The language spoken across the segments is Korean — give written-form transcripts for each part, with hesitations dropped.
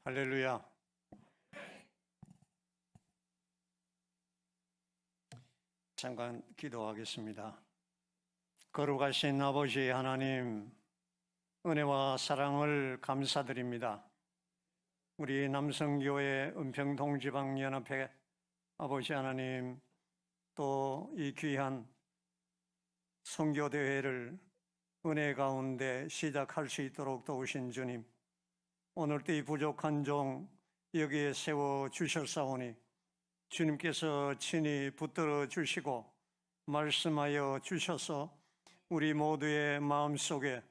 할렐루야. 잠깐 기도하겠습니다. 거룩하신 아버지 하나님, 은혜와 사랑을 감사드립니다. 우리 남성교회 은평동지방연합회 아버지 하나님, 또 이 귀한 선교대회를 은혜 가운데 시작할 수 있도록 도우신 주님, 오늘도 이 부족한 종 여기에 세워주셨사오니 주님께서 친히 붙들어 주시고 말씀하여 주셔서 우리 모두의 마음속에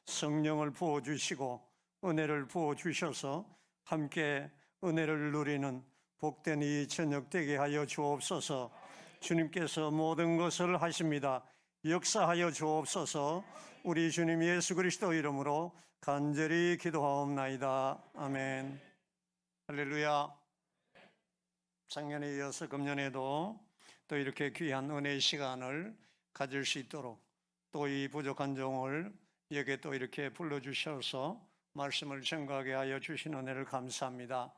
성령을 부어주시고 은혜를 부어주셔서 함께 은혜를 누리는 복된 이 저녁 되게 하여 주옵소서. 주님께서 모든 것을 하십니다. 역사하여 주옵소서. 우리 주님 예수 그리스도 이름으로 간절히 기도하옵나이다. 아멘. 할렐루야. 작년에 이어서 금년에도 또 이렇게 귀한 은혜의 시간을 가질 수 있도록 또 이 부족한 종을 여기에 또 이렇게 불러주셔서 말씀을 증거하게 하여 주신 은혜를 감사합니다.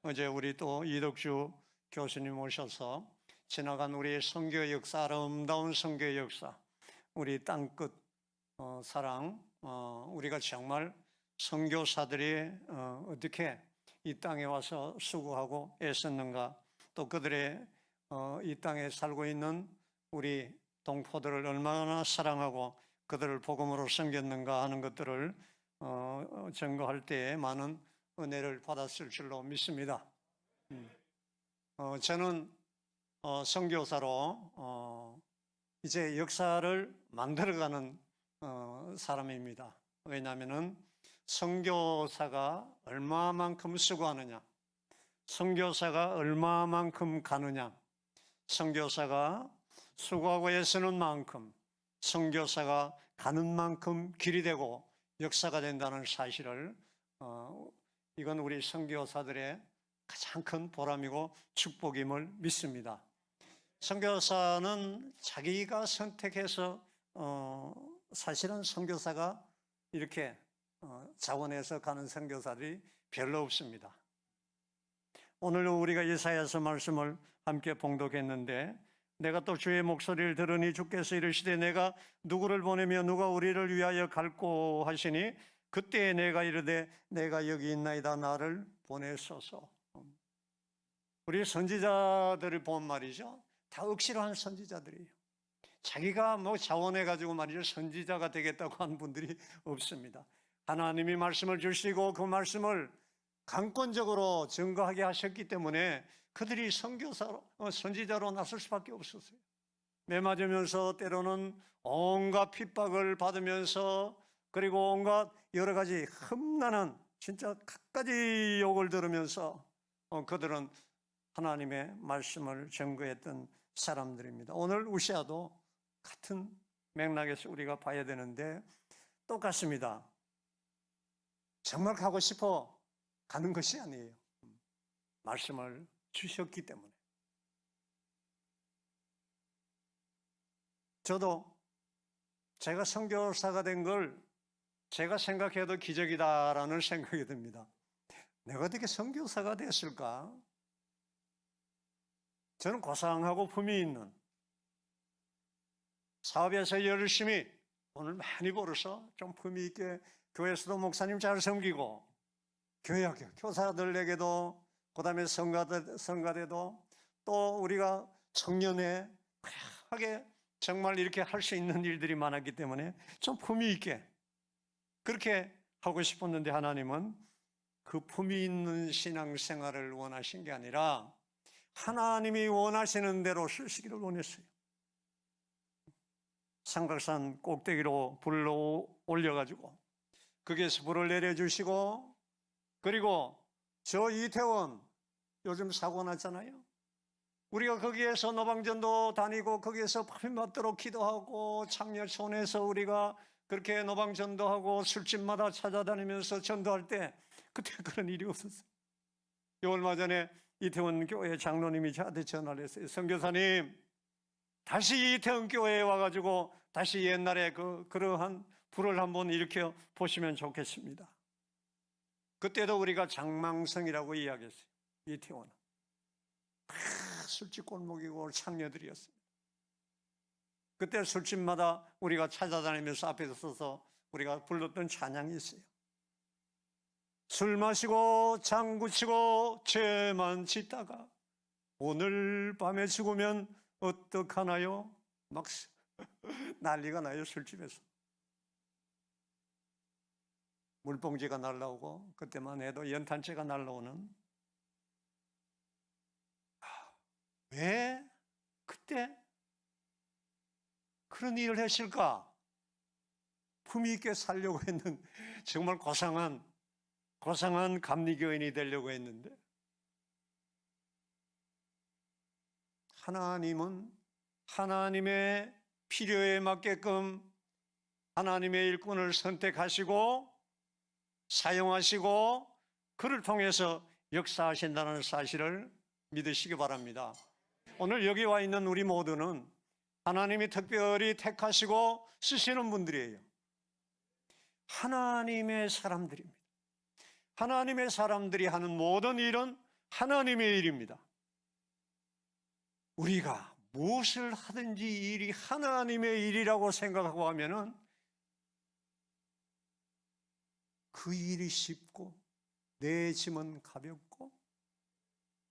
어제 우리 또 이덕주 교수님 오셔서 지나간 우리의 선교 역사, 아름다운 선교 역사, 우리 땅끝 사랑, 우리가 정말 선교사들이 어떻게 이 땅에 와서 수고하고 애썼는가, 또 그들의 이 땅에 살고 있는 우리 동포들을 얼마나 사랑하고 그들을 복음으로 섬겼는가 하는 것들을 증거할 때에 많은 은혜를 받았을 줄로 믿습니다. 저는 선교사로 이제 역사를 만들어가는 사람입니다. 왜냐하면 선교사가 얼마만큼 수고하느냐, 선교사가 얼마만큼 가느냐, 선교사가 수고하고 애쓰는 만큼, 선교사가 가는 만큼 길이 되고 역사가 된다는 사실을 이건 우리 선교사들의 가장 큰 보람이고 축복임을 믿습니다. 선교사는 자기가 선택해서 사실은 선교사가 이렇게 자원해서 가는 선교사들이 별로 없습니다. 오늘 우리가 이사야서 말씀을 함께 봉독했는데, 내가 또 주의 목소리를 들으니 주께서 이르시되 내가 누구를 보내며 누가 우리를 위하여 갈꼬 하시니 그때 내가 이르되 내가 여기 있나이다, 나를 보내소서. 우리 선지자들을 보면 말이죠, 다 억지로 한 선지자들이에요. 자기가 뭐 자원해가지고 말이죠 선지자가 되겠다고 하는 분들이 없습니다. 하나님이 말씀을 주시고 그 말씀을 강권적으로 증거하게 하셨기 때문에 그들이 선교사로, 선지자로 나설 수밖에 없었어요. 매맞으면서 때로는 온갖 핍박을 받으면서, 그리고 온갖 여러 가지 흠난한 진짜 갖가지 욕을 들으면서 그들은 하나님의 말씀을 증거했던 사람들입니다. 오늘 우시아도 같은 맥락에서 우리가 봐야 되는데 똑같습니다. 정말 가고 싶어 가는 것이 아니에요. 말씀을 주셨기 때문에. 저도 제가 선교사가 된 걸 제가 생각해도 기적이다라는 생각이 듭니다. 내가 어떻게 선교사가 됐을까? 저는 고상하고 품위 있는 사업에서 열심히 돈을 많이 벌어서 좀 품위 있게 교회에서도 목사님 잘 섬기고, 교회 교사들에게도, 그 다음에 성가대도, 또 우리가 청년회 하게 정말 이렇게 할 수 있는 일들이 많았기 때문에 좀 품위 있게 그렇게 하고 싶었는데, 하나님은 그 품위 있는 신앙생활을 원하신 게 아니라 하나님이 원하시는 대로 쓰시기를 원했어요. 삼각산 꼭대기로 불을 올려가지고 거기에서 불을 내려주시고, 그리고 저 이태원 요즘 사고 났잖아요. 우리가 거기에서 노방전도 다니고 거기에서 밤이 맞도록 기도하고 창녀촌에서 우리가 그렇게 노방전도하고 술집마다 찾아다니면서 전도할 때 그때 그런 일이 없었어요. 얼마 전에 이태원 교회 장로님이 저한테 전화를 했어요. 선교사님, 다시 이태원 교회에 와가지고 다시 옛날에 그러한 불을 한번 일으켜 보시면 좋겠습니다. 그때도 우리가 장망성이라고 이야기했어요. 이태원은 다 술집 골목이고 창녀들이었습니다. 그때 술집마다 우리가 찾아다니면서 앞에 서서 우리가 불렀던 찬양이 있어요. 술 마시고 장구치고 죄만 짓다가 오늘 밤에 죽으면 어떡하나요? 막 난리가 나요. 술집에서 물봉지가 날라오고, 그때만 해도 연탄재가 날라오는. 왜 그때 그런 일을 했을까? 품위 있게 살려고 했는, 정말 고상한 감리교인이 되려고 했는데, 하나님은 하나님의 필요에 맞게끔 하나님의 일꾼을 선택하시고 사용하시고 그를 통해서 역사하신다는 사실을 믿으시기 바랍니다. 오늘 여기 와 있는 우리 모두는 하나님이 특별히 택하시고 쓰시는 분들이에요. 하나님의 사람들입니다. 하나님의 사람들이 하는 모든 일은 하나님의 일입니다. 우리가 무엇을 하든지 일이 하나님의 일이라고 생각하고 하면은 그 일이 쉽고 내 짐은 가볍고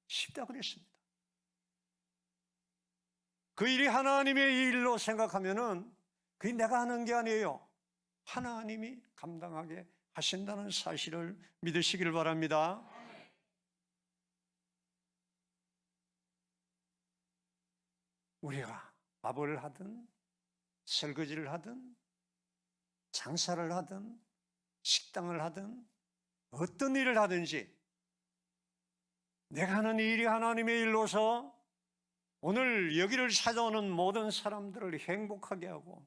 쉽다 그랬습니다. 그 일이 하나님의 일로 생각하면은 그게 내가 하는 게 아니에요. 하나님이 감당하게 하신다는 사실을 믿으시길 바랍니다. 우리가 밥을 하든 설거지를 하든 장사를 하든 식당을 하든 어떤 일을 하든지 내가 하는 일이 하나님의 일로서 오늘 여기를 찾아오는 모든 사람들을 행복하게 하고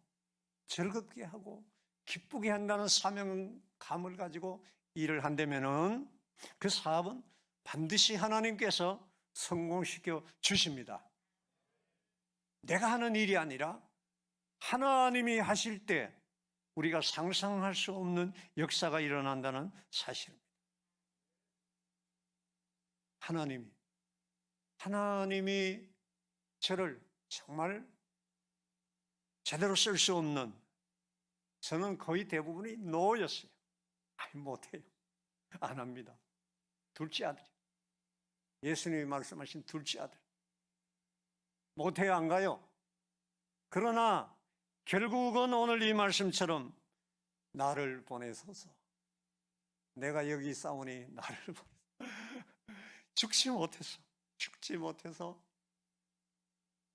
즐겁게 하고 기쁘게 한다는 사명감을 가지고 일을 한다면은 그 사업은 반드시 하나님께서 성공시켜 주십니다. 내가 하는 일이 아니라 하나님이 하실 때 우리가 상상할 수 없는 역사가 일어난다는 사실입니다. 하나님이 저를 정말 제대로 쓸 수 없는, 저는 거의 대부분이 노였어요. 못해요. 안 합니다. 둘째 아들이, 예수님이 말씀하신 둘째 아들. 못해요, 안 가요. 그러나 결국은 오늘 이 말씀처럼 나를 보내소서, 내가 여기 있사오니 나를 보내소서. 죽지 못해서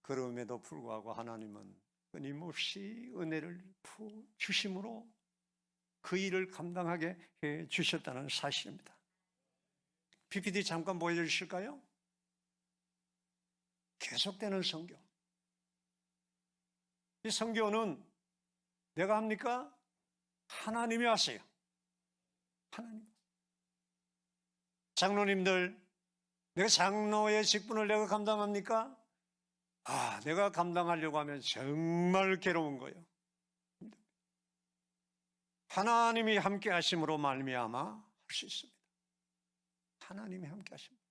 그럼에도 불구하고 하나님은 끊임없이 은혜를 주심으로 그 일을 감당하게 해 주셨다는 사실입니다. PPT 잠깐 보여주실까요? 계속되는 선교. 이 선교는 내가 합니까? 하나님이 하세요. 하나님. 장로님들, 내가 장로의 직분을 내가 감당합니까? 내가 감당하려고 하면 정말 괴로운 거예요. 하나님이 함께 하심으로 말미암아 할 수 있습니다. 하나님이 함께 하십니다.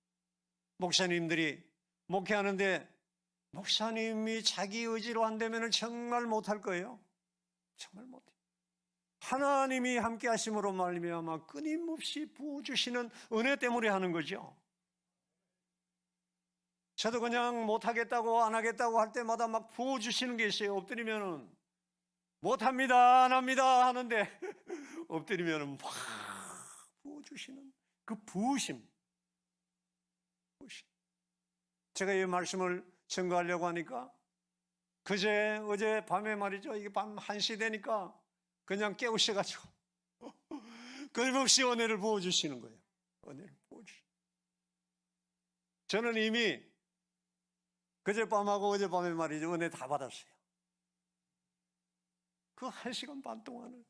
목사님들이 목회하는데 목사님이 자기 의지로 안 되면 정말 못할 거예요. 정말 못해요. 하나님이 함께 하심으로 말미암아 끊임없이 부어주시는 은혜 때문에 하는 거죠. 저도 그냥 못하겠다고 안 하겠다고 할 때마다 막 부어주시는 게 있어요. 엎드리면은 못합니다, 안 합니다 하는데 엎드리면은 막 부어주시는 그 부으심. 제가 이 말씀을 증거하려고 하니까 어제 밤에 말이죠. 이게 밤 1시 되니까 그냥 깨우셔가지고 끊임없이 은혜를 부어주시는 거예요. 은혜를 부어주시는. 저는 이미 그제밤하고 어젯밤에 말이죠. 은혜 다 받았어요. 그 1시간 반 동안을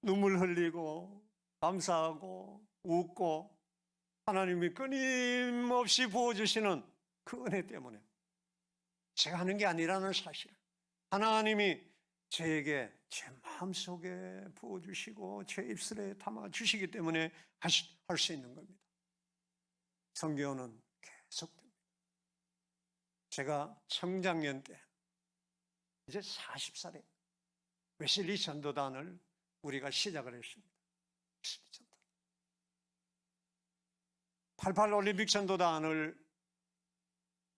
눈물 흘리고 감사하고 웃고 하나님이 끊임없이 부어주시는 그 은혜 때문에 제가 하는 게 아니라는 사실. 하나님이 저에게 제 마음속에 부어주시고 제 입술에 담아주시기 때문에 할 수 있는 겁니다. 선교는 계속됩니다. 제가 청장년 때 이제 40살에 웨슬리 전도단을 우리가 시작을 했습니다. 88 올림픽 전도단을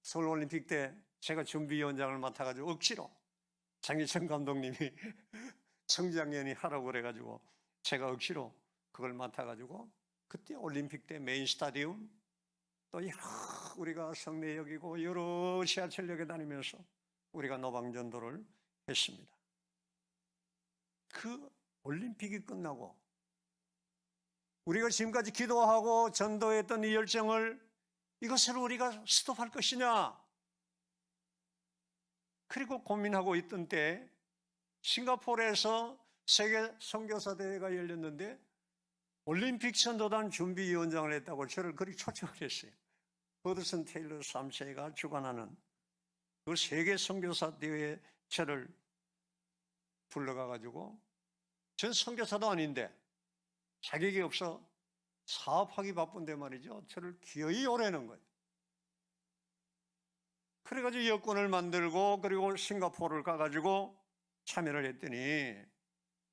서울올림픽 때 제가 준비위원장을 맡아가지고 억지로 장희철 감독님이 청장년이 하라고 그래가지고 제가 억지로 그걸 맡아가지고 그때 올림픽 때 메인 스타디움 또 여러 우리가 성내역이고 여러 지하철역에 다니면서 우리가 노방전도를 했습니다. 그 올림픽이 끝나고 우리가 지금까지 기도하고 전도했던 이 열정을 이것을 우리가 스톱할 것이냐, 그리고 고민하고 있던 때 싱가포르에서 세계 선교사 대회가 열렸는데 올림픽 전도단 준비위원장을 했다고 저를 그리 초청을 했어요. 허드슨 테일러 3세가 주관하는 그 세계 선교사 대회에 저를 불러가가지고 전 선교사도 아닌데 자격이 없어 사업하기 바쁜데 말이죠. 저를 기어이 오라는 거예요. 그래가지고 여권을 만들고 그리고 싱가포르를 가가지고 참여를 했더니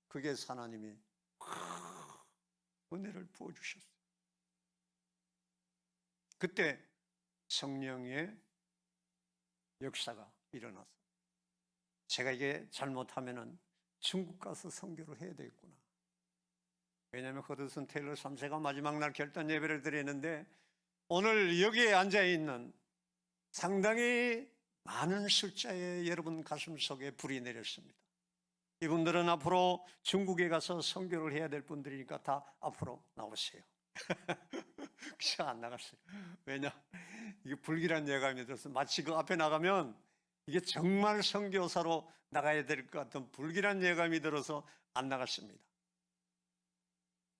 그게 하나님이 은혜를 부어주셨어요. 그때 성령의 역사가 일어났어요. 제가 이게 잘못하면은 중국 가서 선교를 해야 되겠구나. 왜냐하면 허드슨 테일러 3세가 마지막 날 결단 예배를 드리는데 오늘 여기에 앉아있는 상당히 많은 숫자의 여러분 가슴 속에 불이 내렸습니다. 이분들은 앞으로 중국에 가서 선교를 해야 될 분들이니까 다 앞으로 나오세요. 그래서 안 나갔어요. 왜냐? 이게 불길한 예감이 들어서 마치 그 앞에 나가면 이게 정말 선교사로 나가야 될 것 같은 불길한 예감이 들어서 안 나갔습니다.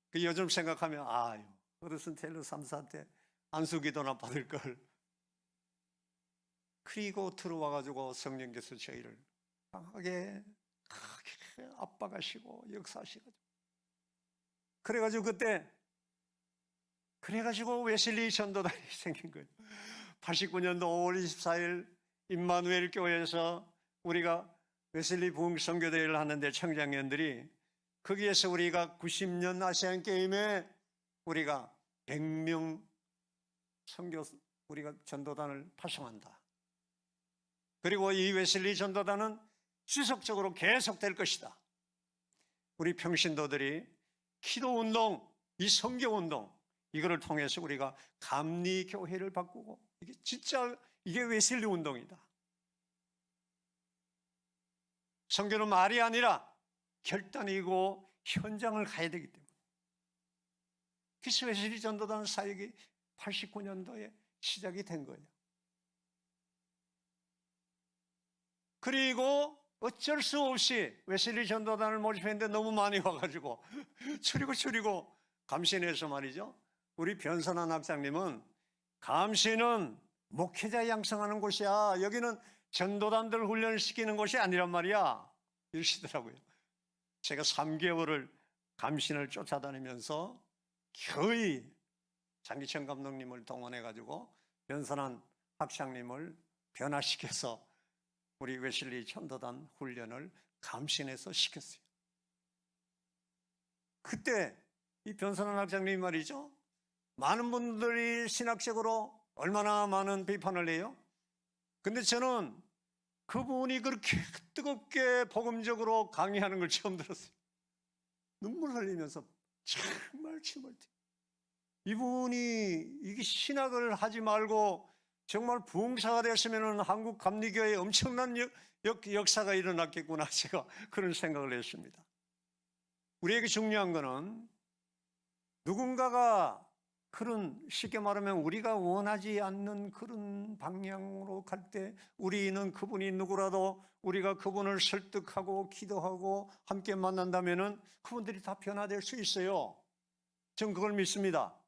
그 요즘 생각하면 아유, 허드슨 테일러 3사한테 안수기도나 받을 걸. 그리고 들어와가지고 성령께서 저희를 강하게 압박하시고 역사하시고 그래가지고 그때 웨슬리 전도단이 생긴 거예요. 89년도 5월 24일 임마누엘 교회에서 우리가 웨슬리 부흥 선교대회를 하는데 청장년들이 거기에서 우리가 90년 아시안 게임에 우리가 100명 우리가 전도단을 파송한다. 그리고 이 웨슬리 전도단은 지속적으로 계속될 것이다. 우리 평신도들이 기도운동, 이 선교운동 이거를 통해서 우리가 감리교회를 바꾸고 이게 진짜 이게 웨슬리 운동이다. 선교는 말이 아니라 결단이고 현장을 가야 되기 때문에 그래서 웨슬리 전도단 사역이 89년도에 시작이 된 거예요. 그리고 어쩔 수 없이 웨슬리 전도단을 모집했는데 너무 많이 와가지고 줄이고 감신해서 말이죠. 우리 변선한 학장님은 감신은 목회자 양성하는 곳이야. 여기는 전도단들 훈련을 시키는 곳이 아니란 말이야. 이러시더라고요. 제가 3개월을 감신을 쫓아다니면서 거의 장기천 감독님을 동원해가지고 변선한 학장님을 변화시켜서 우리 웨슬리 전도단 훈련을 감신해서 시켰어요. 그때 이 변선한 학장님이 말이죠. 많은 분들이 신학적으로 얼마나 많은 비판을 해요. 근데 저는 그분이 그렇게 뜨겁게 복음적으로 강의하는 걸 처음 들었어요. 눈물 흘리면서 정말 침을 튀. 이분이 이게 신학을 하지 말고 정말 부흥사가 됐으면 한국 감리교회에 엄청난 역사가 일어났겠구나 제가 그런 생각을 했습니다. 우리에게 중요한 거는 누군가가 그런 쉽게 말하면 우리가 원하지 않는 그런 방향으로 갈 때 우리는 그분이 누구라도 우리가 그분을 설득하고 기도하고 함께 만난다면은 그분들이 다 변화될 수 있어요. 전 그걸 믿습니다.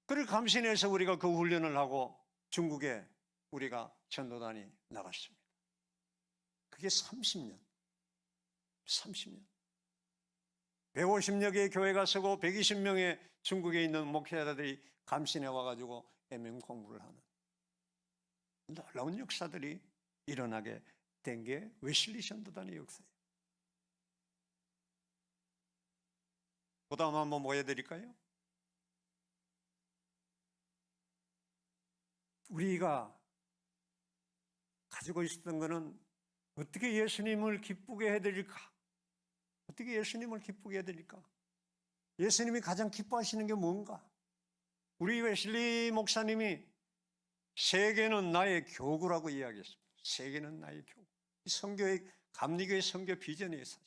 그를 감신해서 우리가 그 훈련을 하고 중국에 우리가 전도단이 나갔습니다. 그게 30년. 150여 개의 교회가 서고 120명의 중국에 있는 목회자들이 감신해 와가지고 MM 공부를 하는 놀라운 역사들이 일어나게 된 게 웨슬리 전도단의 역사예요. 그 다음 한번 보여드릴까요? 우리가 가지고 있었던 것은 어떻게 예수님을 기쁘게 해드릴까? 어떻게 예수님을 기쁘게 해드릴까? 예수님이 가장 기뻐하시는 게 뭔가? 우리 웨슬리 목사님이 세계는 나의 교구라고 이야기했습니다. 세계는 나의 교구. 선교의, 감리교의 선교 비전이에요. 사실.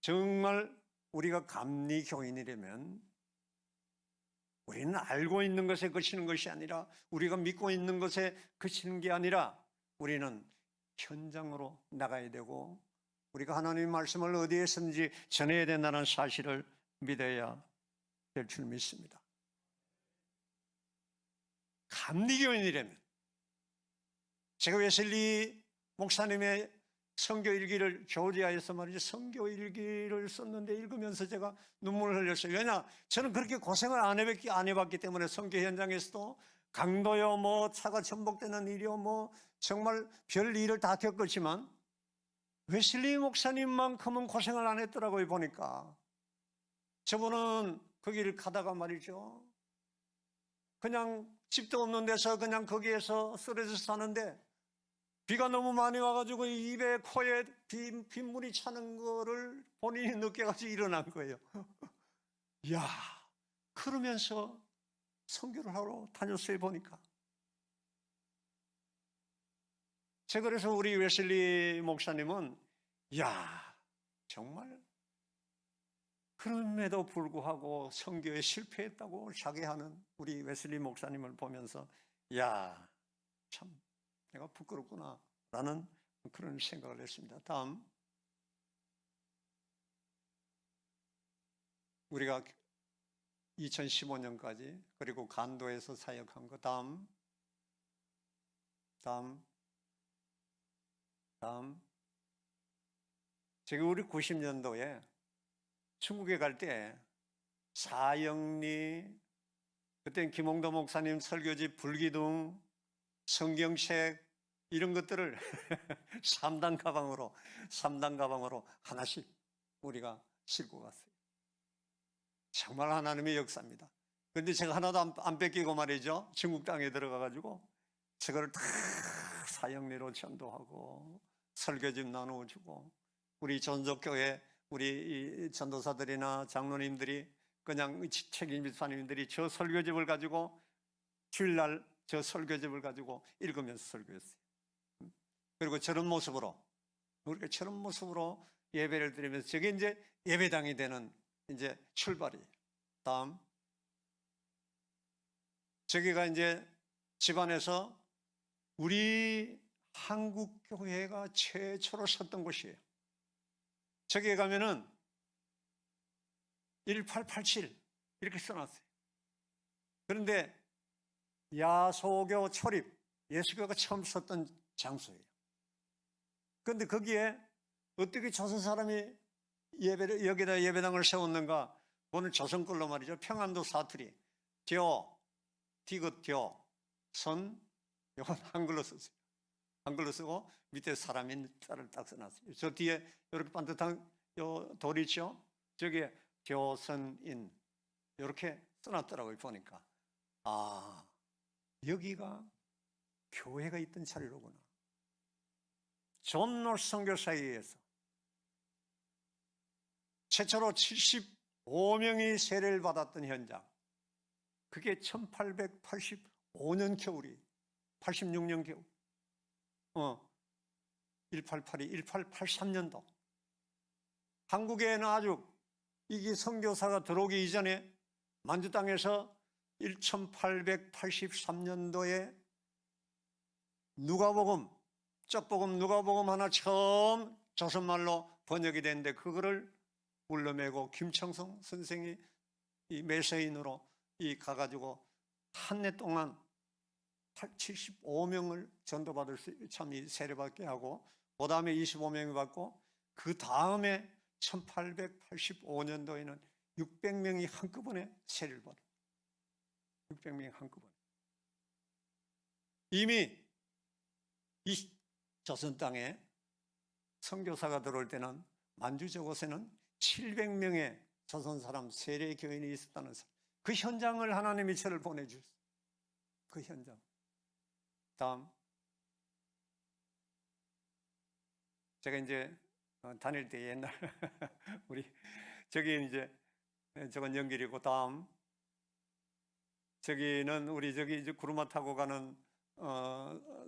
정말 우리가 감리교인이라면 우리는 알고 있는 것에 그치는 것이 아니라, 우리가 믿고 있는 것에 그치는 게 아니라, 우리는 현장으로 나가야 되고 우리가 하나님의 말씀을 어디에서든지 전해야 된다는 사실을 믿어야 될 줄 믿습니다. 감리교인이라면, 제가 웨슬리 목사님의 선교일기를 조지아에서 말이죠, 선교일기를 썼는데 읽으면서 제가 눈물을 흘렸어요. 왜냐? 저는 그렇게 고생을 안 해봤기 때문에, 선교 현장에서도 강도요, 뭐 차가 전복되는 일이요, 뭐 정말 별 일을 다 겪었지만 웨슬리 목사님만큼은 고생을 안 했더라고요. 보니까 저분은 그 길을 가다가 말이죠, 그냥 집도 없는 데서 그냥 거기에서 쓰러져 사는데, 비가 너무 많이 와가지고 입에 코에 빗물이 차는 거를 본인이 느껴가지고 일어난 거예요. 이야, 그러면서 선교를 하러 다녔어요. 보니까 제가 그래서 우리 웨슬리 목사님은, 이야, 정말 그럼에도 불구하고 선교에 실패했다고 자기하는 우리 웨슬리 목사님을 보면서, 이야, 참 내가 부끄럽구나 라는 그런 생각을 했습니다. 다음, 우리가 2015년까지 그리고 간도에서 사역한 거. 다음 제가 우리 90년도에 중국에 갈 때 사형리, 그때는 김홍도 목사님 설교집 불기둥, 성경책 이런 것들을 3단 가방으로 하나씩 우리가 싣고 갔어요. 정말 하나님의 역사입니다. 그런데 제가 하나도 안 뺏기고 말이죠, 중국 땅에 들어가가지고 저거를 다 사형리로 전도하고 설교집 나누어주고, 우리 전적교회 우리 전도사들이나 장로님들이, 그냥 책임집사님들이 저 설교집을 가지고 주일날 저 설교집을 가지고 읽으면서 설교했어요. 그리고 저런 모습으로, 우리가 저런 모습으로 예배를 드리면서, 저게 이제 예배당이 되는 이제 출발이에요. 다음, 저기가 이제 집안에서 우리 한국 교회가 최초로 섰던 곳이에요. 저기에 가면은 1887 이렇게 써놨어요. 그런데 야소교 초립, 예수교가 처음 섰던 장소예요. 그런데 거기에 어떻게 조선 사람이 여기다 예배당을 세웠는가? 오늘 조선 걸로 말이죠. 평안도 사투리, 디귿 선, 이건 한글로 썼어요. 한글로 쓰고 밑에 사람인 자를 딱 써놨어요. 저 뒤에 이렇게 반듯한 요 돌이 있죠? 저기에 교선인 이렇게 써놨더라고요. 보니까, 아, 여기가 교회가 있던 자리로구나. 존 노스 선교사에 의해서 최초로 75명이 세례를 받았던 현장, 그게 1885년 겨울이, 86년 겨울, 1882, 1883년도. 한국에는 아주 이게 선교사가 들어오기 이전에 만주 땅에서 1883년도에 누가복음, 쪽복음, 누가복음 하나 처음 조선말로 번역이 됐는데, 그거를 울러매고 김청성 선생이 이 메세인으로 가가지고 한 해 동안 75명을 전도받을 수, 참이 세례받게 하고, 그 다음에 25명이 받고, 그 다음에 1885년도에는 600명이 한꺼번에 세례를 받아요. 600명이 한꺼번에. 이미 이 조선 땅에 선교사가 들어올 때는 만주 저곳에는 700명의 조선 사람 세례 교인이 있었다는 그 현장을 하나님이 저를 보내주셨어요. 그 현장. 다음, 제가 이제 다닐 때 옛날 우리 저기 이제 저건 연길이고, 다음 저기는 우리 저기 이제 구루마 타고 가는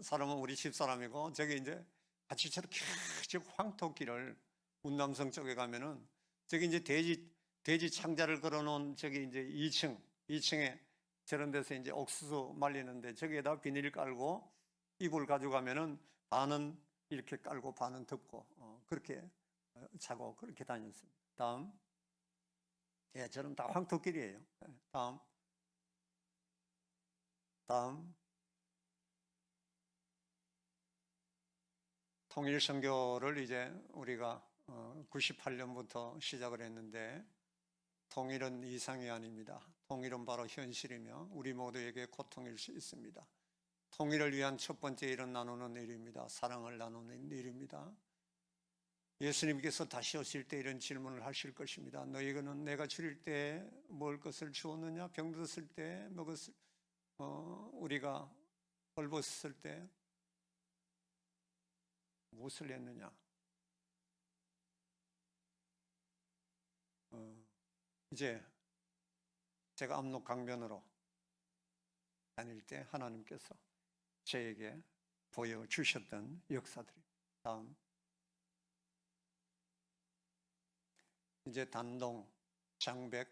사람은 우리 집사람이고, 저기 이제 같이 저렇게 저 황토길을 운남성 쪽에 가면은 저기 이제 돼지 창자를 걸어놓은 저기 이제 2층에 저런 데서 이제 옥수수 말리는데 저기에다 비닐 깔고 이불 가져가면은 반은 이렇게 깔고 반은 덮고 그렇게 자고 그렇게 다녔습니다. 다음, 예, 저는 다 황토길이에요. 다음, 통일선교를 이제 우리가 98년부터 시작을 했는데, 통일은 이상이 아닙니다. 통일은 바로 현실이며 우리 모두에게 고통일 수 있습니다. 통일을 위한 첫 번째 일은 나누는 일입니다. 사랑을 나누는 일입니다. 예수님께서 다시 오실 때 이런 질문을 하실 것입니다. 너희는 내가 줄일 때 먹을 것을 주었느냐? 병들었을 때 먹었을, 우리가 벌벗었을 때 무엇을 했느냐? 이제 제가 압록 강변으로 다닐 때 하나님께서 저에게 보여주셨던 역사들이. 다음, 이제 단동, 장백,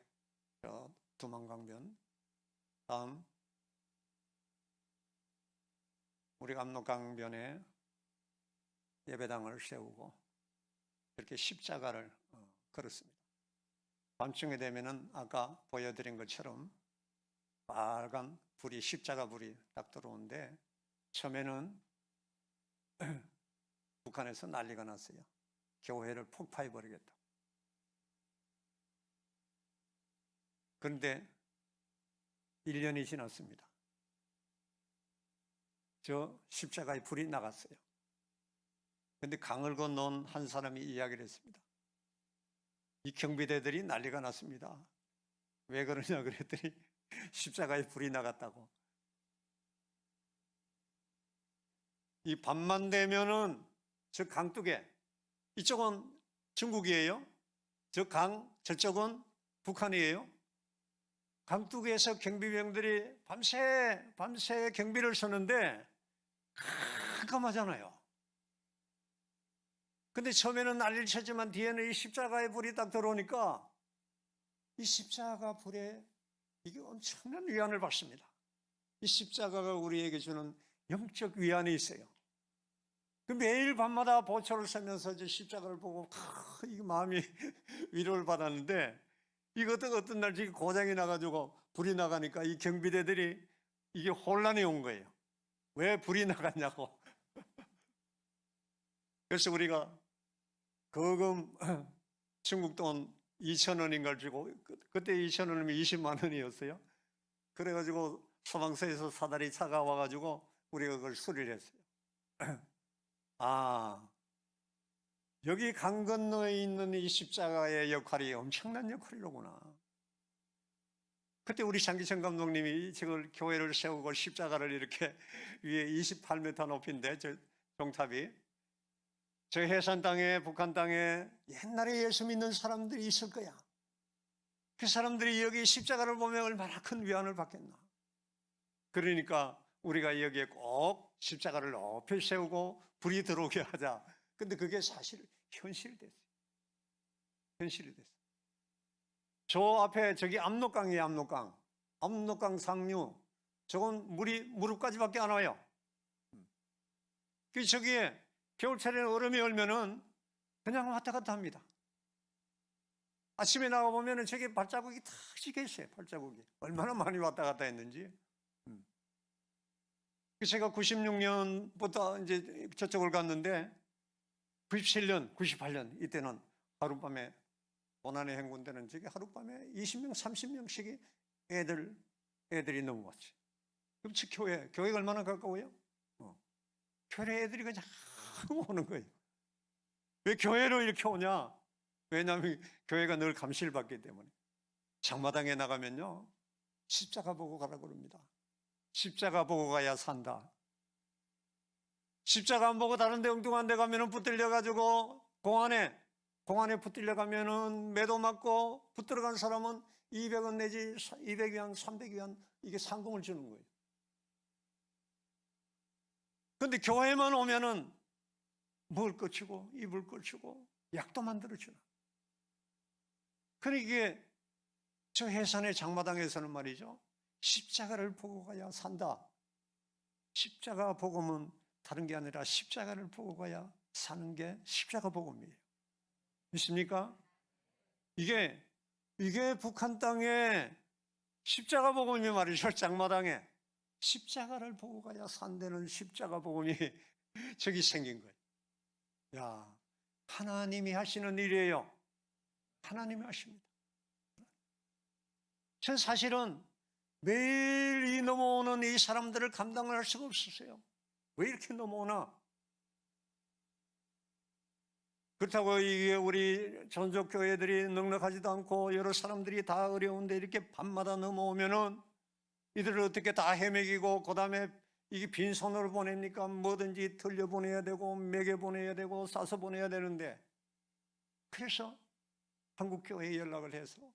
두만강변. 다음, 우리 압록강변에 예배당을 세우고 이렇게 십자가를 걸었습니다. 밤중에 되면은 아까 보여드린 것처럼 빨간 불이, 십자가 불이 딱 들어오는데, 처음에는 북한에서 난리가 났어요. 교회를 폭파해버리겠다. 그런데 1년이 지났습니다. 저 십자가의 불이 나갔어요. 그런데 강을 건너온 한 사람이 이야기를 했습니다. 이 경비대들이 난리가 났습니다. 왜 그러냐 그랬더니 십자가에 불이 나갔다고. 이 밤만 되면은 저 강둑에, 이쪽은 중국이에요. 저 강, 저쪽은 북한이에요. 강둑에서 경비병들이 밤새 경비를 서는데 깜깜하잖아요. 근데 처음에는 난리를 쳤지만 뒤에는 이 십자가의 불이 딱 들어오니까 이 십자가 불에 이게 엄청난 위안을 받습니다. 이 십자가가 우리에게 주는 영적 위안이 있어요. 그 매일 밤마다 보초를 서면서 저 십자가를 보고 이 마음이 위로를 받았는데, 이것도 어떤 날 지금 고장이 나가지고 불이 나가니까 이 경비대들이 이게 혼란이 온 거예요. 왜 불이 나갔냐고. 그래서 우리가 거금 중국 돈 2,000원인가를 주고, 그때 2,000원이면 20만 원이었어요. 그래가지고 소방서에서 사다리 차가 와가지고 우리가 그걸 수리를 했어요. 아, 여기 강 건너에 있는 이 십자가의 역할이 엄청난 역할이로구나. 그때 우리 장기천 감독님이 저걸 교회를 세우고 십자가를 이렇게 위에 28m 높이인데 저 종탑이, 저 해산 땅에, 북한 땅에 옛날에 예수 믿는 사람들이 있을 거야. 그 사람들이 여기 십자가를 보면 얼마나 큰 위안을 받겠나. 그러니까 우리가 여기에 꼭 십자가를 높이 세우고 불이 들어오게 하자. 근데 그게 사실 현실이 됐어요. 현실이 됐어요. 저 앞에 저기 압록강이에요. 압록강 상류. 저건 물이 무릎까지밖에 안 와요. 그 저기에 겨울철에는 얼음이 얼면은 그냥 왔다 갔다 합니다. 아침에 나가보면 저기 발자국이 탁 찍혀 있어요. 발자국이 얼마나 많이 왔다 갔다 했는지. 제가 96년부터 이제 저쪽을 갔는데 97년, 98년 이때는 하룻밤에 고난의 행군대는 저기 하룻밤에 20명, 30명씩이 애들이 넘어왔지. 그럼 교회가 얼마나 가까워요? 교회 애들이 그냥 오는 거예요. 왜 교회로 이렇게 오냐? 왜냐하면 교회가 늘 감시를 받기 때문에. 장마당에 나가면요, 십자가 보고 가라고 그럽니다. 십자가 보고 가야 산다. 십자가 안 보고 다른 데 엉뚱한 데 가면은 붙들려가지고 공안에 붙들려가면은 매도 맞고 붙들어간 사람은 200원 내지 200위안, 300위안 이게 상금을 주는 거예요. 근데 교회만 오면은 먹을 것 주고 입을 것 주고 약도 만들어 주나. 그러니까 이게 저 해산의 장마당에서는 말이죠, 십자가를 보고 가야 산다. 십자가 복음은 다른 게 아니라 십자가를 보고 가야 사는 게 십자가 복음이에요. 믿습니까? 이게 북한 땅에 십자가 복음이 말이죠. 장마당에 십자가를 보고 가야 산다는 십자가 복음이 저기 생긴 거예요. 야, 하나님이 하시는 일이에요. 하나님이 하십니다. 저 사실은 매일 이 넘어오는 이 사람들을 감당을 할 수가 없었어요. 왜 이렇게 넘어오나? 그렇다고 이게 우리 전족교회들이 넉넉하지도 않고 여러 사람들이 다 어려운데 이렇게 밤마다 넘어오면은 이들을 어떻게 다 헤매기고 그 다음에 이게 빈손으로 보냅니까? 뭐든지 들려보내야 되고 먹여보내야 되고 싸서 보내야 되는데, 그래서 한국교회에 연락을 해서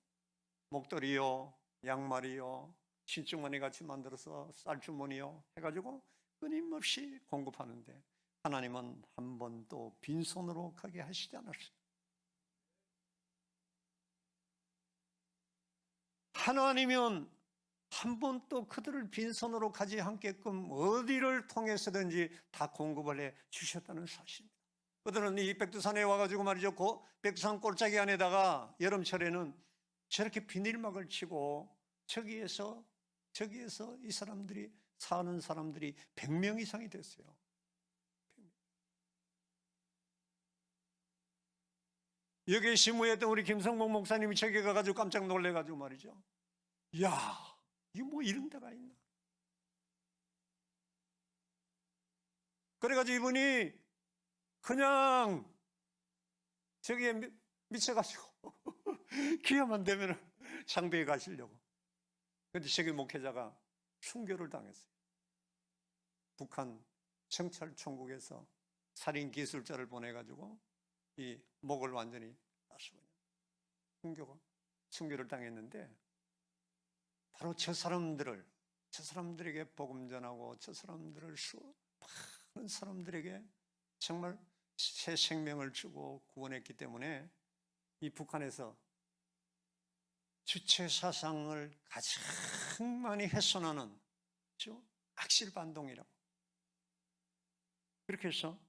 목도리요, 양말이요, 신축머니 같이 만들어서 쌀주머니요 해가지고 끊임없이 공급하는데 하나님은 한 번도 빈손으로 가게 하시지 않았어요. 하나님은 한 번도 그들을 빈손으로 가지 않게끔 어디를 통해서든지 다 공급을 해 주셨다는 사실입니다. 그들은 이 백두산에 와가지고 말이죠, 그 백두산 골짜기 안에다가 여름철에는 저렇게 비닐막을 치고 저기에서 이 사람들이 사는 사람들이 100명 이상이 됐어요. 여기에 심우했던 우리 김성봉 목사님이 저기 가가지고 깜짝 놀래가지고 말이죠, 야, 이게 뭐 이런 데가 있나? 그래가지고 이분이 그냥 저기에 미쳐가지고 기회만 되면 장비에 가시려고. 그런데 저기 목회자가 순교를 당했어요. 북한 청찰총국에서 살인 기술자를 보내가지고 이 목을 완전히 순교를 당했는데, 바로 저 사람들에게 복음 전하고 저 사람들을 많은 사람들에게 정말 새 생명을 주고 구원했기 때문에 이 북한에서 주체 사상을 가장 많이 훼손하는 악실반동이라고 그렇게 해서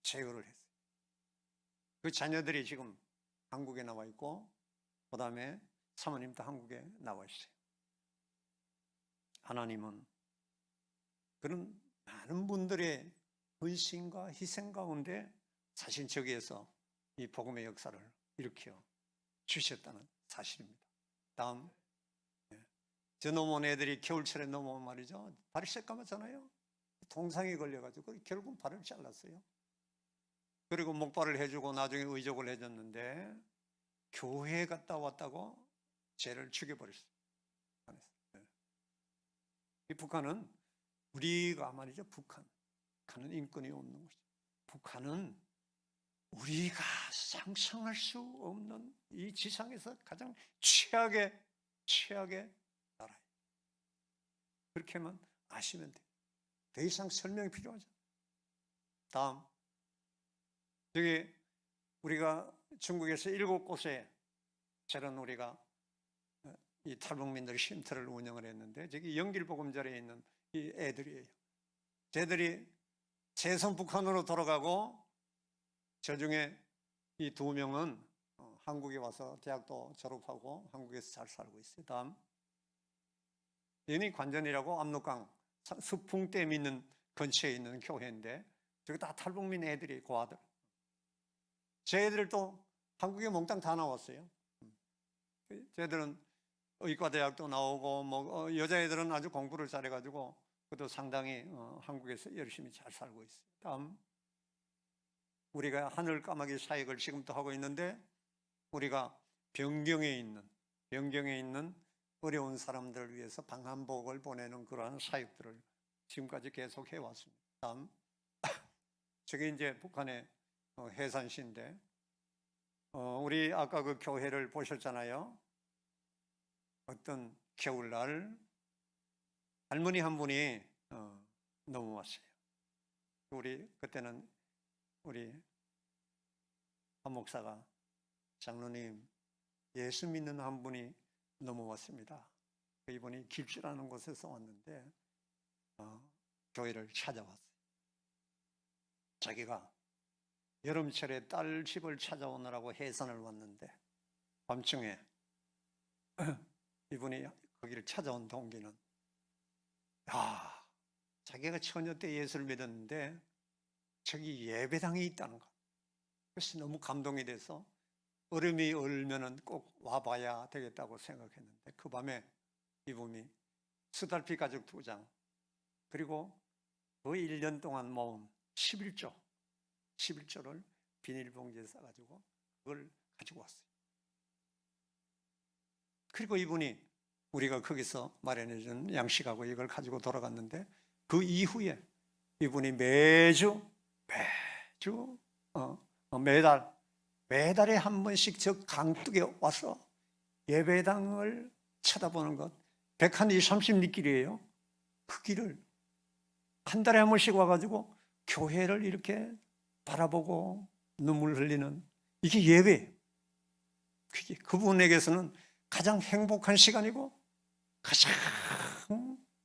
제거를 했어요. 그 자녀들이 지금 한국에 나와 있고 그 다음에 사모님도 한국에 나와 있어요. 하나님은 그런 많은 분들의 헌신과 희생 가운데 사실 저기에서 이 복음의 역사를 일으켜 주셨다는 사실입니다. 다음, 저 넘어온 애들이 겨울철에 넘어온 말이죠, 발이 새까맣잖아요. 동상에 걸려가지고 결국 발을 잘랐어요. 그리고 목발을 해주고 나중에 의족을 해줬는데 교회에 갔다 왔다고 쟤를 죽여버렸어요. 이 북한은 우리가 말이죠, 북한은 인권이 없는 것이죠. 북한은 우리가 상상할 수 없는 이 지상에서 가장 최악의 나라예요. 그렇게만 아시면 돼요. 더 이상 설명이 필요하죠. 다음, 여기 우리가 중국에서 7곳에 저런 우리가 이 탈북민들 쉼터를 운영을 했는데, 저기 영길보금자리에 있는 이 애들이에요. 쟤들이 재선 북한으로 돌아가고, 저 중에 이 2명은 한국에 와서 대학도 졸업하고 한국에서 잘 살고 있어요. 다음, 연희 관전이라고 압록강 수풍댐 있는 근처에 있는 교회인데 저기 다 탈북민 애들이 고아들. 제 애들도 한국에 몽땅 다 나왔어요. 쟤들은 의과대학도 나오고 뭐 여자애들은 아주 공부를 잘해가지고 그것도 상당히 한국에서 열심히 잘 살고 있어요. 다음, 우리가 하늘 까마귀 사역을 지금도 하고 있는데 우리가 변경에 있는 어려운 사람들을 위해서 방한복을 보내는 그러한 사역들을 지금까지 계속 해왔습니다. 다음, 저게 이제 북한의 해산시인데 우리 아까 그 교회를 보셨잖아요. 어떤 겨울날 할머니 한 분이 넘어왔어요. 우리 그때는 우리 한 목사가 장로님 예수 믿는 한 분이 넘어왔습니다. 이분이 길주라는 곳에서 왔는데 교회를 찾아왔어요. 자기가 여름철에 딸 집을 찾아오느라고 해산을 왔는데 밤중에 이분이 거기를 찾아온 동기는 자기가 처녀 때 예수를 믿었는데 저기 예배당이 있다는 것. 그래서 너무 감동이 돼서 얼음이 얼면은 꼭 와봐야 되겠다고 생각했는데 그 밤에 이분이 수달피 가죽 2장 그리고 그 1년 동안 모은 11조를 비닐봉지에 싸가지고 그걸 가지고 왔어요. 그리고 이분이 우리가 거기서 마련해준 양식하고 이걸 가지고 돌아갔는데 그 이후에 이분이 매달에 한 번씩 저 강둑에 와서 예배당을 쳐다보는 것 120, 30리길이에요. 그 길을 한 달에 한 번씩 와가지고 교회를 이렇게 바라보고 눈물 흘리는 이게 예배예요. 그게 그분에게서는 가장 행복한 시간이고 가장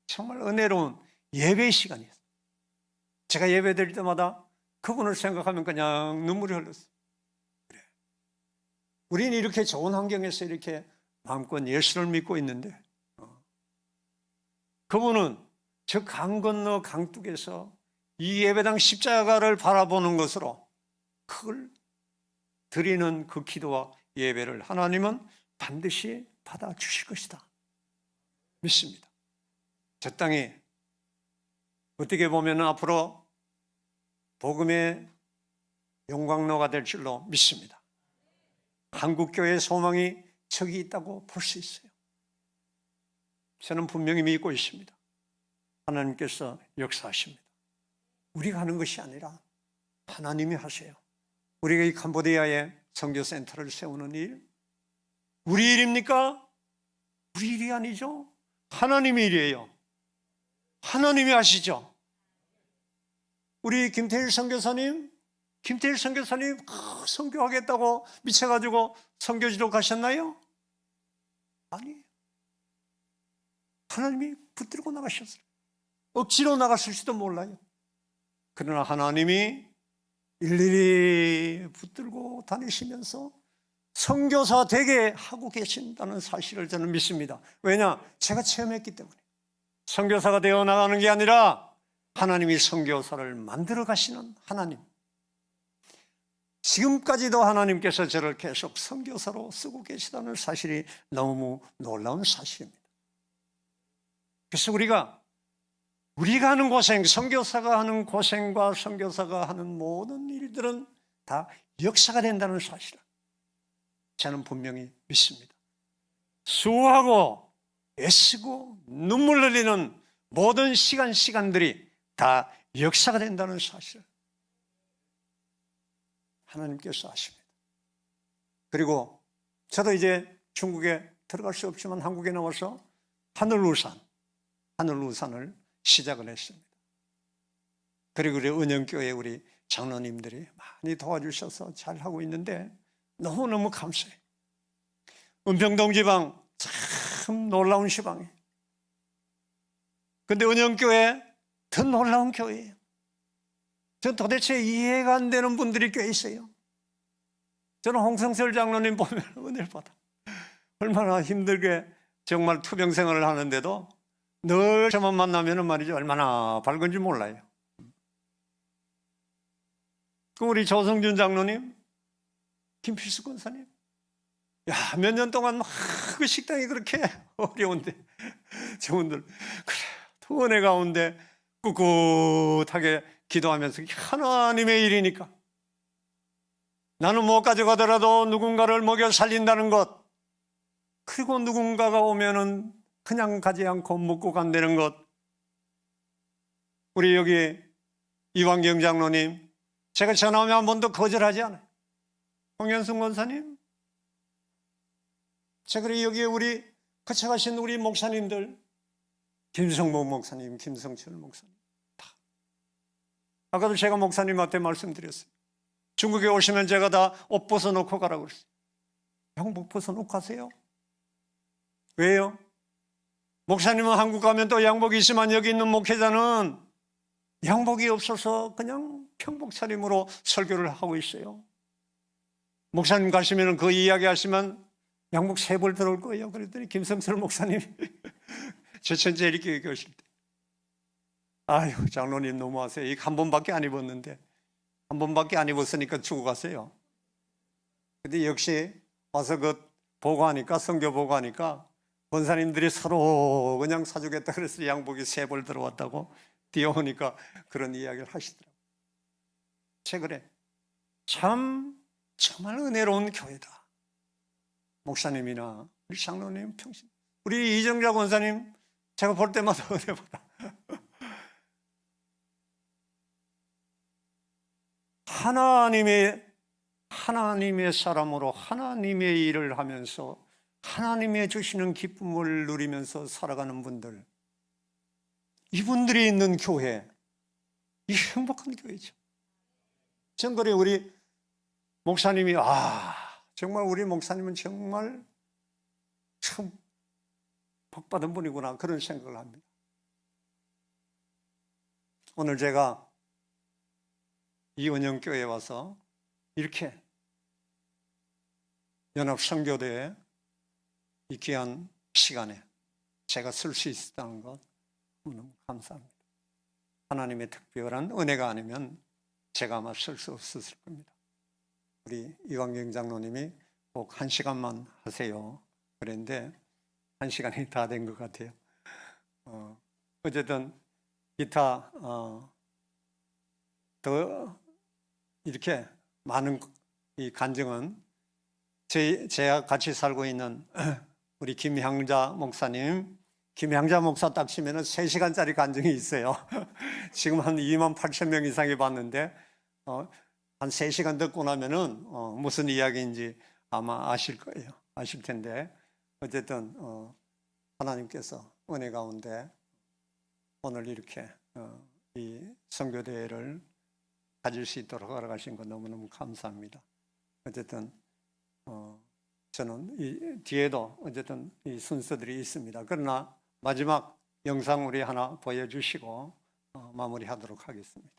정말 은혜로운 예배의 시간이었어요. 제가 예배 드릴 때마다 그분을 생각하면 그냥 눈물이 흘렀어요. 그래. 우리는 이렇게 좋은 환경에서 이렇게 마음껏 예수를 믿고 있는데 그분은 저 강 건너 강둑에서 이 예배당 십자가를 바라보는 것으로 그걸 드리는 그 기도와 예배를 하나님은 반드시 받아주실 것이다 믿습니다. 저 땅이 어떻게 보면 앞으로 복음의 영광로가 될 줄로 믿습니다. 한국교회의 소망이 저기 있다고 볼 수 있어요. 저는 분명히 믿고 있습니다. 하나님께서 역사하십니다. 우리가 하는 것이 아니라 하나님이 하세요. 우리가 이 캄보디아에 선교센터를 세우는 일 우리 일입니까? 우리 일이 아니죠. 하나님의 일이에요. 하나님이 하시죠. 우리 김태일 선교사님 선교하겠다고 미쳐가지고 선교지로 가셨나요? 아니에요. 하나님이 붙들고 나가셨어요. 억지로 나갔을지도 몰라요. 그러나 하나님이 일일이 붙들고 다니시면서 선교사 되게 하고 계신다는 사실을 저는 믿습니다. 왜냐? 제가 체험했기 때문에. 선교사가 되어 나가는 게 아니라 하나님이 선교사를 만들어 가시는 하나님. 지금까지도 하나님께서 저를 계속 선교사로 쓰고 계시다는 사실이 너무 놀라운 사실입니다. 그래서 우리가 하는 고생, 선교사가 하는 고생과 선교사가 하는 모든 일들은 다 역사가 된다는 사실을 저는 분명히 믿습니다. 수고하고 애쓰고 눈물 흘리는 모든 시간들이 다 역사가 된다는 사실을 하나님께서 아십니다. 그리고 저도 이제 중국에 들어갈 수 없지만 한국에 나와서 하늘우산을 시작을 했습니다. 그리고 우리 은영교회 우리 장로님들이 많이 도와주셔서 잘하고 있는데 너무너무 감사해요. 은평동 지방 참 놀라운 지방이에요. 근데 은영교회 더 놀라운 교회예요. 전 도대체 이해가 안 되는 분들이 꽤 있어요. 저는 홍성철 장로님 보면 은혜를 받아. 얼마나 힘들게 정말 투병 생활을 하는데도 늘 저만 만나면 말이죠, 얼마나 밝은지 몰라요. 그 우리 조성준 장로님, 김필수 권사님, 야, 몇 년 동안 막 그 식당이 그렇게 어려운데 저분들 그래 두 은혜 가운데 꿋꿋하게 기도하면서 하나님의 일이니까 나는 못 가져가더라도 누군가를 먹여 살린다는 것, 그리고 누군가가 오면은 그냥 가지 않고 먹고 간다는 것. 우리 여기 이완경 장로님, 제가 전화하면 한 번도 거절하지 않아요. 홍현승 권사님, 제가 여기 우리 같이 가신 우리 목사님들, 김성모 목사님, 김성철 목사님, 다. 아까도 제가 목사님한테 말씀드렸어요. 중국에 오시면 제가 다 옷 벗어놓고 가라고 그랬어요. 양복 벗어놓고 가세요. 왜요? 목사님은 한국 가면 또 양복이 있지만 여기 있는 목회자는 양복이 없어서 그냥 평복 차림으로 설교를 하고 있어요. 목사님 가시면 그 이야기 하시면 양복 3벌 들어올 거예요. 그랬더니 김성철 목사님 제 천재 이렇게 얘기하실 때, 아유 장로님 너무하세요. 이거 한 번밖에 안 입었는데, 한 번밖에 안 입었으니까 주고 가세요. 근데 역시 와서 그 보고하니까, 선교 보고하니까 권사님들이 서로 그냥 사주겠다 그래서 양복이 3벌 들어왔다고 뛰어오니까 그런 이야기를 하시더라고요. 최근에 정말 은혜로운 교회다. 목사님이나 우리 장로님 평신, 우리 이정자 권사님 제가 볼 때마다 은혜보다 하나님의 사람으로 하나님의 일을 하면서 하나님의 주시는 기쁨을 누리면서 살아가는 분들, 이분들이 있는 교회, 이 행복한 교회죠. 정거리 우리 목사님이 정말 우리 목사님은 정말 참 복받은 분이구나, 그런 생각을 합니다. 오늘 제가 이원영교회에 와서 이렇게 연합선교대에 이 귀한 시간에 제가 쓸 수 있었다는 것 너무 감사합니다. 하나님의 특별한 은혜가 아니면 제가 아마 쓸 수 없었을 겁니다. 우리 이광경 장로님이 꼭 1시간만 하세요 그랬는데 1시간이 다 된 것 같아요. 어쨌든 기타 더 이렇게 많은 이 간증은 제가 같이 살고 있는 우리 김향자 목사님, 김향자 목사 딱 치면은 3시간짜리 간증이 있어요. 지금 한 28,000명 이상이 봤는데 한 3시간 듣고 나면은 무슨 이야기인지 아마 아실 거예요. 아실 텐데 어쨌든 하나님께서 은혜 가운데 오늘 이렇게 이 선교대회를 가질 수 있도록 허락하신 거 너무너무 감사합니다. 어쨌든 저는 이 뒤에도 어쨌든 이 순서들이 있습니다. 그러나 마지막 영상 우리 하나 보여주시고 마무리하도록 하겠습니다.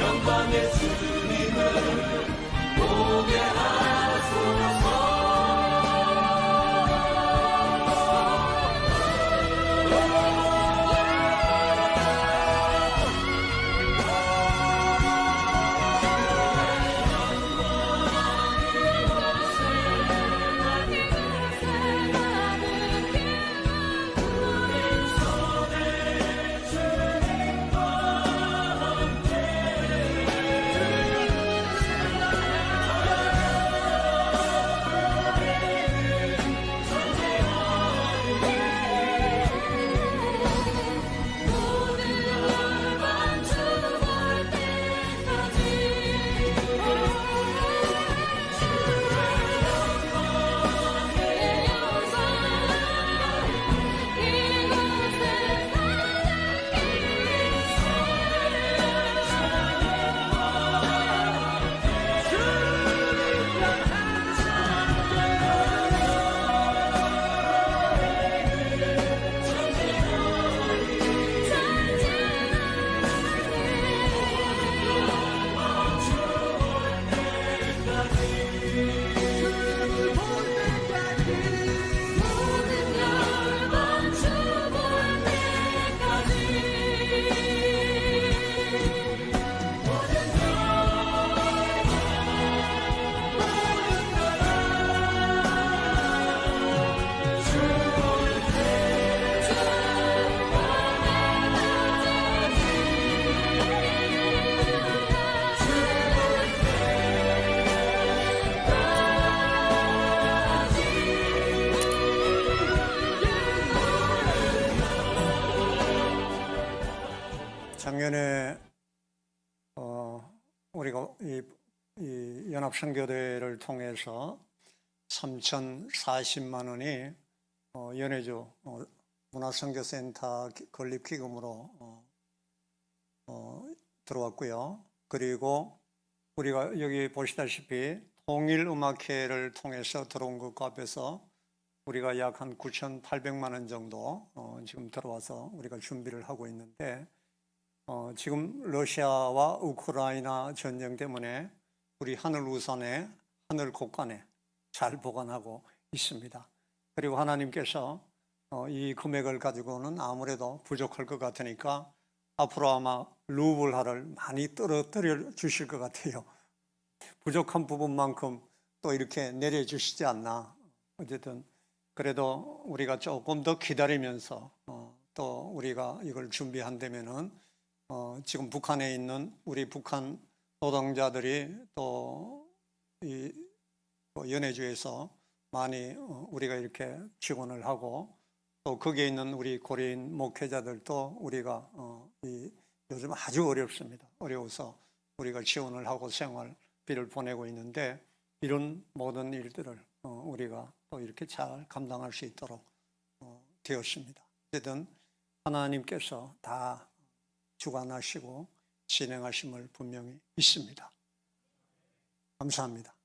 영광의 주님을 보게 하소서. 작년에 우리가 이 연합선교대를 통해서 3,040만 원이 연해주 문화선교센터 건립기금으로 들어왔고요. 그리고 우리가 여기 보시다시피 통일음악회를 통해서 들어온 것과 합해서 우리가 약 한 9,800만 원 정도 지금 들어와서 우리가 준비를 하고 있는데, 지금 러시아와 우크라이나 전쟁 때문에 우리 하늘우산에 하늘 곳간에 잘 보관하고 있습니다. 그리고 하나님께서 이 금액을 가지고는 아무래도 부족할 것 같으니까 앞으로 아마 루블화를 많이 떨어뜨려 주실 것 같아요. 부족한 부분만큼 또 이렇게 내려주시지 않나. 어쨌든 그래도 우리가 조금 더 기다리면서 또 우리가 이걸 준비한다면은 지금 북한에 있는 우리 북한 노동자들이 또 이 연해주에서 많이 우리가 이렇게 지원을 하고, 또 거기에 있는 우리 고려인 목회자들도 우리가 요즘 아주 어렵습니다. 어려워서 우리가 지원을 하고 생활비를 보내고 있는데, 이런 모든 일들을 우리가 또 이렇게 잘 감당할 수 있도록 되었습니다. 어쨌든 하나님께서 다 주관하시고 진행하심을 분명히 믿습니다. 감사합니다.